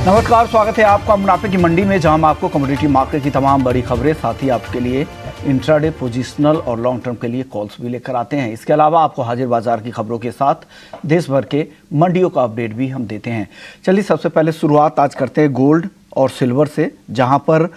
नमस्कार, स्वागत है आपका मुनाफे की मंडी में, जहां हम आपको कमोडिटी मार्केट की तमाम बड़ी खबरें, साथ ही आपके लिए इंट्राडे, पोजिशनल और लॉन्ग टर्म के लिए कॉल्स भी लेकर आते हैं। इसके अलावा आपको हाजिर बाजार की खबरों के साथ देश भर के मंडियों का अपडेट भी हम देते हैं। चलिए सबसे पहले शुरुआत आज करते हैं गोल्ड और सिल्वर से, जहां पर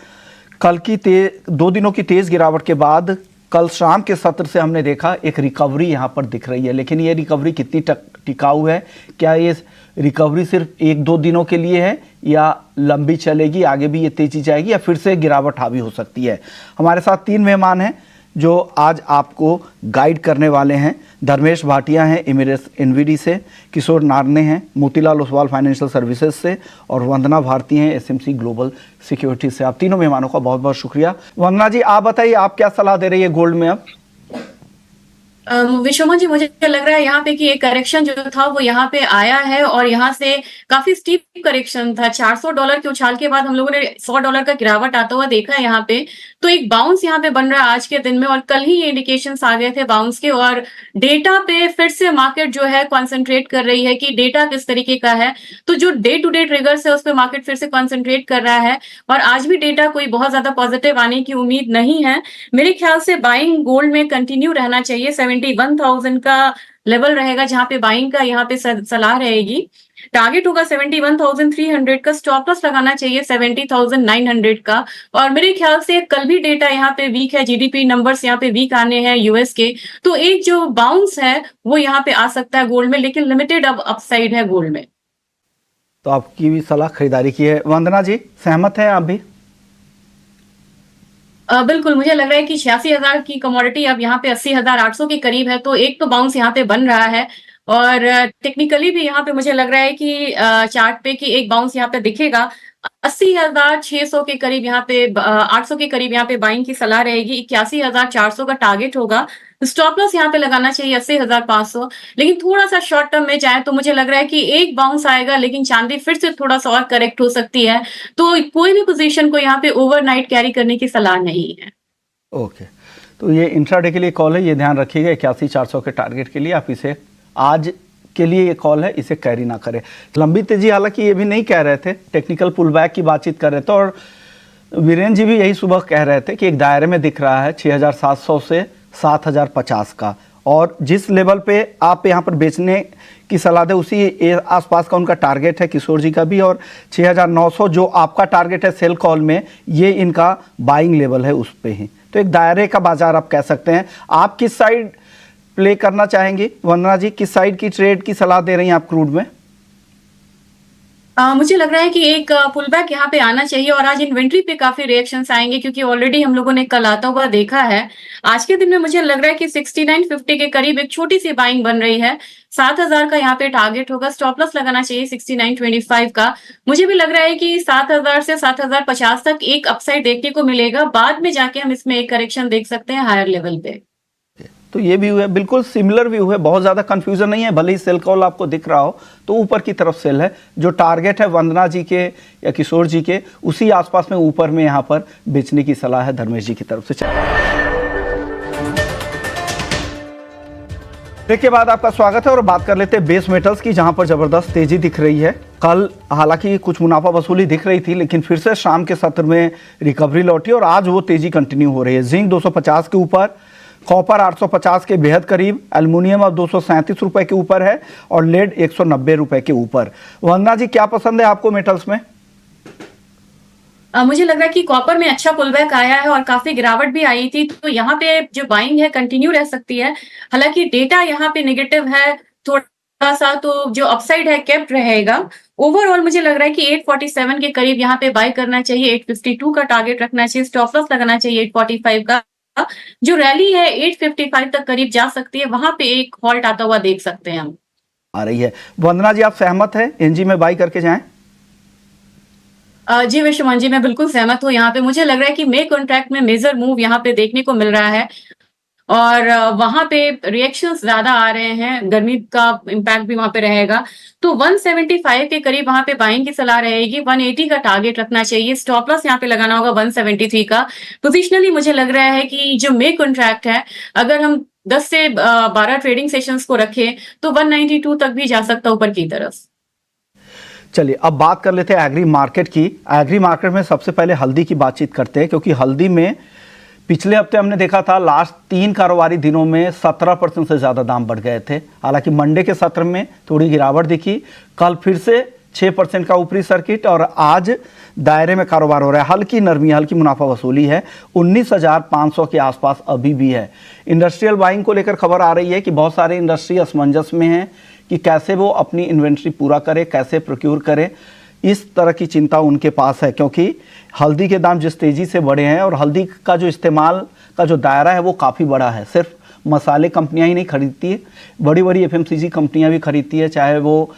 कल की 2 दिनों की तेज गिरावट के बाद कल शाम के सत्र से हमने देखा एक रिकवरी यहाँ पर दिख रही है। लेकिन ये रिकवरी कितनी टिकाऊ है, क्या ये रिकवरी सिर्फ 1-2 दिनों के लिए है या लंबी चलेगी, आगे भी ये तेजी जाएगी या फिर से गिरावट हावी हो सकती है? हमारे साथ 3 मेहमान हैं जो आज आपको गाइड करने वाले हैं। धर्मेश भाटिया हैं एमिरेट्स एनवीडी से, किशोर नारने हैं मोतीलाल ओसवाल फाइनेंशियल सर्विसेज से और वंदना भारती हैं एसएमसी ग्लोबल सिक्योरिटी से। आप तीनों मेहमानों का बहुत बहुत शुक्रिया। वंदना जी, आप बताइए, आप क्या सलाह दे रही है गोल्ड में अब? विश्वमन जी, मुझे लग रहा है यहाँ पे कि एक करेक्शन जो था वो यहाँ पे आया है और यहाँ से काफी स्टीप करेक्शन था। $400 के उछाल के बाद हम लोगों ने $100 का गिरावट आता हुआ देखा है यहाँ पे। तो एक बाउंस यहाँ पे बन रहा है आज के दिन में, और कल ही ये इंडिकेशंस आ गए थे बाउंस के, और डेटा पे फिर से मार्केट जो है कॉन्सेंट्रेट कर रही है कि डेटा किस तरीके का है। तो जो डे टू डे ट्रिगर्स है उस पर मार्केट फिर से कॉन्सेंट्रेट कर रहा है, और आज भी डेटा कोई बहुत ज्यादा पॉजिटिव आने की उम्मीद नहीं है। मेरे ख्याल से बाइंग गोल्ड में कंटिन्यू रहना चाहिए। 71,000 का लेवल रहेगा जहां पे बाइंग का यहाँ पे सलाह रहेगी। टारगेट होगा 71,300 का, स्टॉप लॉस लगाना चाहिए 70,900 का। और मेरे ख्याल से कल भी डेटा यहाँ पे वीक है, जीडीपी नंबर्स यहाँ पे वीक आने हैं यूएस के, तो एक जो बाउंस है वो यहाँ पे आ सकता है गोल्ड में, लेकिन लिमिटेड अब अपसाइड है गोल्ड में। तो आपकी भी सलाह खरीदारी की है। वंदना जी, सहमत हैं आप भी? बिल्कुल, मुझे लग रहा है कि 86,000 की कमोडिटी अब यहाँ पे 80,800 के करीब है, तो एक तो बाउंस यहाँ पे बन रहा है। और टेक्निकली भी यहाँ पे मुझे लग रहा है कि चार्ट पे कि एक बाउंस यहाँ पे दिखेगा 80,600 के करीब, यहाँ पे 800 के करीब यहाँ पे बाइंग की सलाह रहेगी। 81,400 का टारगेट होगा। स्टॉप लॉस यहाँ पे लगाना चाहिए 80,500। लेकिन थोड़ा सा शॉर्ट टर्म में जाए तो मुझे लग रहा है कि एक बाउंस आएगा, लेकिन चांदी फिर से थोड़ा सा और करेक्ट हो सकती है। तो कोई भी पोजीशन को यहाँ पे ओवरनाइट कैरी करने की सलाह नहीं है। ओके, तो ये इंट्राडे के लिए कॉल है, ये ध्यान रखिएगा। 81,400 के टारगेट के लिए आप इसे, आज के लिए ये कॉल है, इसे कैरी ना करें। लंबी तेजी हालांकि ये भी नहीं कह रहे थे, टेक्निकल पुल बैक की बातचीत कर रहे थे, और वीरेंद्र जी भी यही सुबह कह रहे थे कि एक दायरे में दिख रहा है 6,700 से 7,050 का, और जिस लेवल पे आप यहाँ पर बेचने की सलाह दे उसी आसपास का उनका टारगेट है, किशोर जी का भी। और 6,900 जो आपका टारगेट है सेल कॉल में, ये इनका बाइंग लेवल है उस पे ही। तो एक दायरे का बाजार आप कह सकते हैं। आप किस साइड प्ले करना चाहेंगे वंदना जी, किस साइड की ट्रेड की सलाह दे रही हैं आप क्रूड में? मुझे लग रहा है कि एक पुल बैक यहाँ पे आना चाहिए, और आज इन्वेंट्री पे काफी रिएक्शंस आएंगे, क्योंकि ऑलरेडी हम लोगों ने कल आता हुआ देखा है। आज के दिन में मुझे लग रहा है कि 6950 के करीब एक छोटी सी बाइंग बन रही है। 7,000 का यहाँ पे टारगेट होगा, स्टॉप लॉस लगाना चाहिए 6925 का। मुझे भी लग रहा है कि 7,000 से 7,050 तक एक अपसाइड देखने को मिलेगा। बाद में जाके हम इसमें एक करेक्शन देख सकते हैं हायर लेवल पे। तो ये व्यू है, बिल्कुल सिमिलर व्यू है, बहुत ज्यादा कंफ्यूजन नहीं है। भले ही सेल कॉल आपको दिख रहा हो तो ऊपर की तरफ सेल है। जो टारगेट है वंदना जी के या किशोर जी के, उसी आसपास में ऊपर में यहाँ पर बेचने की सलाह है धर्मेश जी की तरफ से। ब्रेक के बाद आपका स्वागत है और बात कर लेते हैं बेस मेटल्स की, जहां पर जबरदस्त तेजी दिख रही है। कल हालांकि कुछ मुनाफा वसूली दिख रही थी, लेकिन फिर से शाम के सत्र में रिकवरी लौटी और आज वो तेजी कंटिन्यू हो रही है। जिंक 250 के ऊपर, कॉपर 850 के बेहद करीब, एल्युमिनियम अब 237 रुपए के ऊपर है और लेड 190 रुपए के ऊपर। वंदना जी, क्या पसंद है आपको मेटल्स में? मुझे लग रहा है कि कॉपर में अच्छा पुलबैक आया है और काफी गिरावट भी आई थी, तो यहाँ पे जो बाइंग है कंटिन्यू रह सकती है। हालांकि डेटा यहाँ पे नेगेटिव है थोड़ा सा, तो जो अपसाइड है केप्ट रहेगा। ओवरऑल मुझे लग रहा है कि 847 के करीब यहाँ पे बाय करना चाहिए, 852 का टारगेट रखना चाहिए, स्टॉप लॉस लगाना चाहिए 845 का। जो रैली है 855 तक करीब जा सकती है, वहां पे एक हॉल्ट आता हुआ देख सकते हैं हम। आ रही है। वंदना जी, आप सहमत हैं एनजी में बाई करके जाएं? जी विश्वमान जी, मैं बिल्कुल सहमत हूँ। यहाँ पे मुझे लग रहा है कि मे कॉन्ट्रैक्ट में मेजर मूव यहाँ पे देखने को मिल रहा है, और वहां पे रिएक्शंस ज्यादा आ रहे हैं, गर्मी का इम्पैक्ट भी वहां पे रहेगा। तो 175 के करीब वहां पे बाइंग की सलाह रहेगी। 180 का टारगेट रखना चाहिए, स्टॉप लॉस यहाँ पे लगाना होगा 173 का। पोजिशनली मुझे लग रहा है कि जो मे कॉन्ट्रैक्ट है, अगर हम 10 से 12 ट्रेडिंग सेशंस को रखें तो 192 तक भी जा सकता ऊपर की तरफ। चलिए अब बात कर लेते हैं एग्री मार्केट की। एग्री मार्केट में सबसे पहले हल्दी की बातचीत करते हैं, क्योंकि हल्दी में पिछले हफ्ते हमने देखा था लास्ट 3 कारोबारी दिनों में 17% से ज़्यादा दाम बढ़ गए थे। हालांकि मंडे के सत्र में थोड़ी गिरावट दिखी, कल फिर से 6% का ऊपरी सर्किट और आज दायरे में कारोबार हो रहा है। हल्की नरमी, हल्की मुनाफा वसूली है, 19,500 के आसपास अभी भी है। इंडस्ट्रियल बाइंग को लेकर खबर आ रही है कि बहुत सारे इंडस्ट्री असमंजस में हैं कि कैसे वो अपनी इन्वेंट्री पूरा करे, कैसे प्रोक्योर करे। इस तरह की चिंता उनके पास है, क्योंकि हल्दी के दाम जिस तेज़ी से बढ़े हैं और हल्दी का जो इस्तेमाल का जो दायरा है वो काफ़ी बड़ा है। सिर्फ मसाले कंपनियां ही नहीं खरीदती है, बड़ी बड़ी एफएमसीजी कंपनियां भी खरीदती है, चाहे वो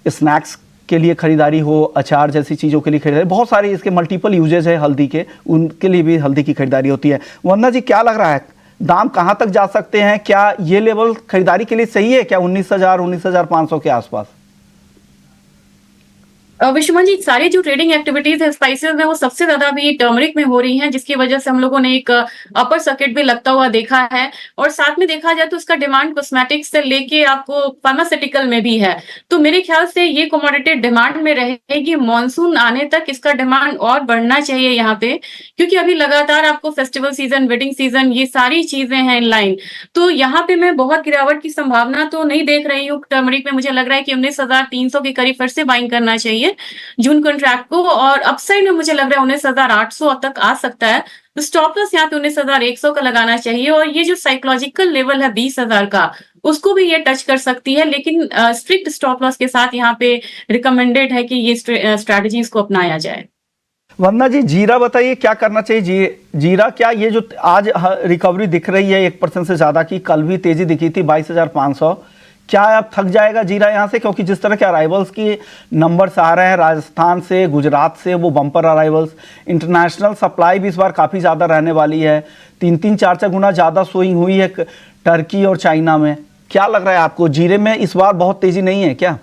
स्नैक्स के लिए खरीदारी हो, अचार जैसी चीज़ों के लिए खरीदारी, बहुत सारी इसके मल्टीपल यूजेज है हल्दी के, उनके लिए भी हल्दी की खरीदारी होती है। वंदना जी, क्या लग रहा है, दाम कहाँ तक जा सकते हैं? क्या ये लेवल खरीदारी के लिए सही है क्या, 19,000 19,500 के आसपास? विश्वमन जी, सारी जो ट्रेडिंग एक्टिविटीज है स्पाइसेस में वो सबसे ज्यादा अभी टर्मरिक में हो रही हैं, जिसकी वजह से हम लोगों ने एक अपर सर्किट भी लगता हुआ देखा है। और साथ में देखा जाए तो उसका डिमांड कॉस्मेटिक्स से लेके आपको फार्मास्यूटिकल में भी है। तो मेरे ख्याल से ये कमोडिटी डिमांड में रहेगी। मॉनसून आने तक इसका डिमांड और बढ़ना चाहिए यहाँ पे, क्योंकि अभी लगातार आपको फेस्टिवल सीजन, वेडिंग सीजन, ये सारी चीजें हैं इन लाइन। तो यहाँ पे मैं बहुत गिरावट की संभावना तो नहीं देख रही हूँ टर्मरिक में। मुझे लग रहा है कि 19,300 के करीब फिर से बाइंग करना चाहिए जून कॉन्ट्रैक्ट को, और अपसाइड में मुझे लग रहा है 19,800 तक आ सकता है। तो स्टॉप लॉस यहाँ पे 19,100 का लगाना चाहिए, और ये जो साइकोलॉजिकल लेवल है 20,000 का, उसको भी ये टच कर सकती है, लेकिन स्ट्रिक्ट स्टॉप लॉस के साथ यहाँ पे रिकमेंडेड है कि ये स्ट्रैटेजीज को अपनाया जाए। वंदना जी, जीरा बताइए क्या करना चाहिए? जीरा, क्या ये जो आज रिकवरी दिख रही है 1% से ज़्यादा की, कल भी तेजी दिखी थी 22,500, क्या अब थक जाएगा जीरा यहाँ से? क्योंकि जिस तरह के अराइवल्स की नंबर्स आ रहे हैं राजस्थान से, गुजरात से, वो बम्पर अराइवल्स, इंटरनेशनल सप्लाई भी इस बार काफ़ी ज़्यादा रहने वाली है, 3-3, 4-4 गुना ज़्यादा सोइंग हुई है टर्की और चाइना में। क्या लग रहा है आपको, जीरे में इस बार बहुत तेज़ी नहीं है क्या?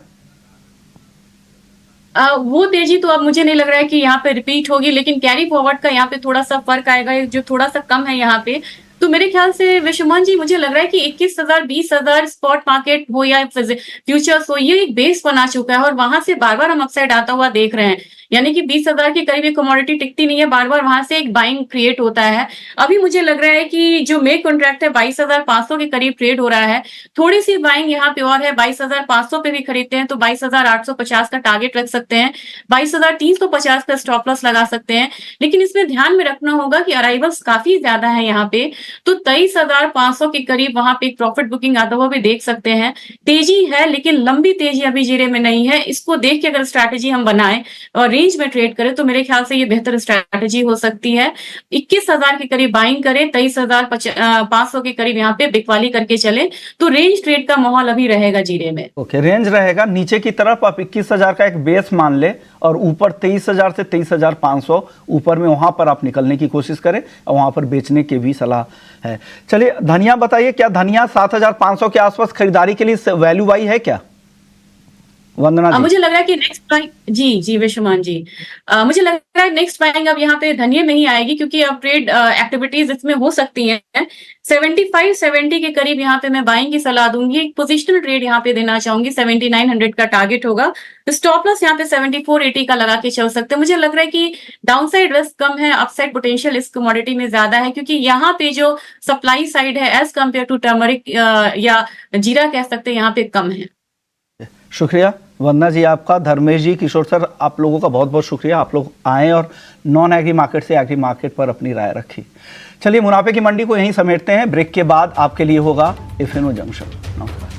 वो तेजी तो अब मुझे नहीं लग रहा है कि यहाँ पे रिपीट होगी, लेकिन कैरी फॉरवर्ड का यहाँ पे थोड़ा सा फर्क आएगा, जो थोड़ा सा कम है यहाँ पे। तो मेरे ख्याल से विश्वमन जी, मुझे लग रहा है कि 21,000 20,000 स्पॉट मार्केट हो या फ्यूचर्स हो, ये एक बेस बना चुका है और वहां से बार बार हम अपसाइड आता हुआ देख रहे हैं। यानी कि 20,000 के करीब एक कमोडिटी टिकती नहीं है, बार बार वहां से एक बाइंग क्रिएट होता है। अभी मुझे लग रहा है कि जो मे कॉन्ट्रैक्ट है 22,500 के करीब ट्रेड हो रहा है, थोड़ी सी बाइंग यहाँ पे और है। 22,500 पे भी खरीदते हैं तो 22,850 का टारगेट रख सकते हैं, 22,350 का स्टॉप लॉस लगा सकते हैं। लेकिन इसमें ध्यान में रखना होगा कि अराइवल्स काफी ज्यादा है यहाँ पे, तो 23,500 के करीब वहां पे एक प्रॉफिट बुकिंग आता हुआ भी देख सकते हैं। तेजी है, लेकिन लंबी तेजी अभी जीरे में नहीं है। इसको देख के अगर स्ट्रैटेजी हम बनाएं और रेंज में ट्रेड करें तो मेरे ख्याल से ये बेहतर स्ट्रैटेजी हो सकती है। 21,000 के करीब बाइंग करें, 23,500 के करीब यहाँ पे बिकवाली करके चले, तो रेंज ट्रेड का माहौल अभी रहेगा जीरे में। ओके, रेंज रहेगा। नीचे की तरफ आप 21,000 का एक बेस मान ले और ऊपर 23,000 से 23,500 ऊपर में, वहां पर आप निकलने की कोशिश करें और वहां पर बेचने की भी सलाह है। चलिए धनिया बताइए, क्या धनिया 7,500 के आसपास खरीदारी के लिए वैल्यू बाई है क्या? वंदना जी, मुझे लग रहा है कि नेक्स्ट बाइंग, जी विश्वमान जी, मुझे लग रहा है नेक्स्ट बाइंग अब यहाँ पे धनिया में ही आएगी, क्योंकि अब ट्रेड एक्टिविटीज इसमें हो सकती हैं। 75-70 के करीब यहाँ पे मैं बाइंग की सलाह दूंगी। एक पोजिशनल ट्रेड यहाँ पे देना चाहूंगी, 7,900 का टारगेट होगा। स्टॉप लॉस यहाँ पे 7480 का लगा के चल सकते हैं। मुझे लग रहा है कि डाउनसाइड रिस्क कम है, अपसाइड पोटेंशियल इस कमोडिटी में ज्यादा है, क्योंकि यहाँ पे जो सप्लाई साइड है एज कम्पेयर टू टर्मरिक या जीरा कह सकते हैं, यहाँ पे कम है। शुक्रिया वंदना जी आपका। धर्मेश जी, किशोर सर, आप लोगों का बहुत बहुत शुक्रिया। आप लोग आए और नॉन एग्री मार्केट से एग्री मार्केट पर अपनी राय रखी। चलिए मुनाफे की मंडी को यहीं समेटते हैं। ब्रेक के बाद आपके लिए होगा इफिनो जंक्शन। नमस्कार।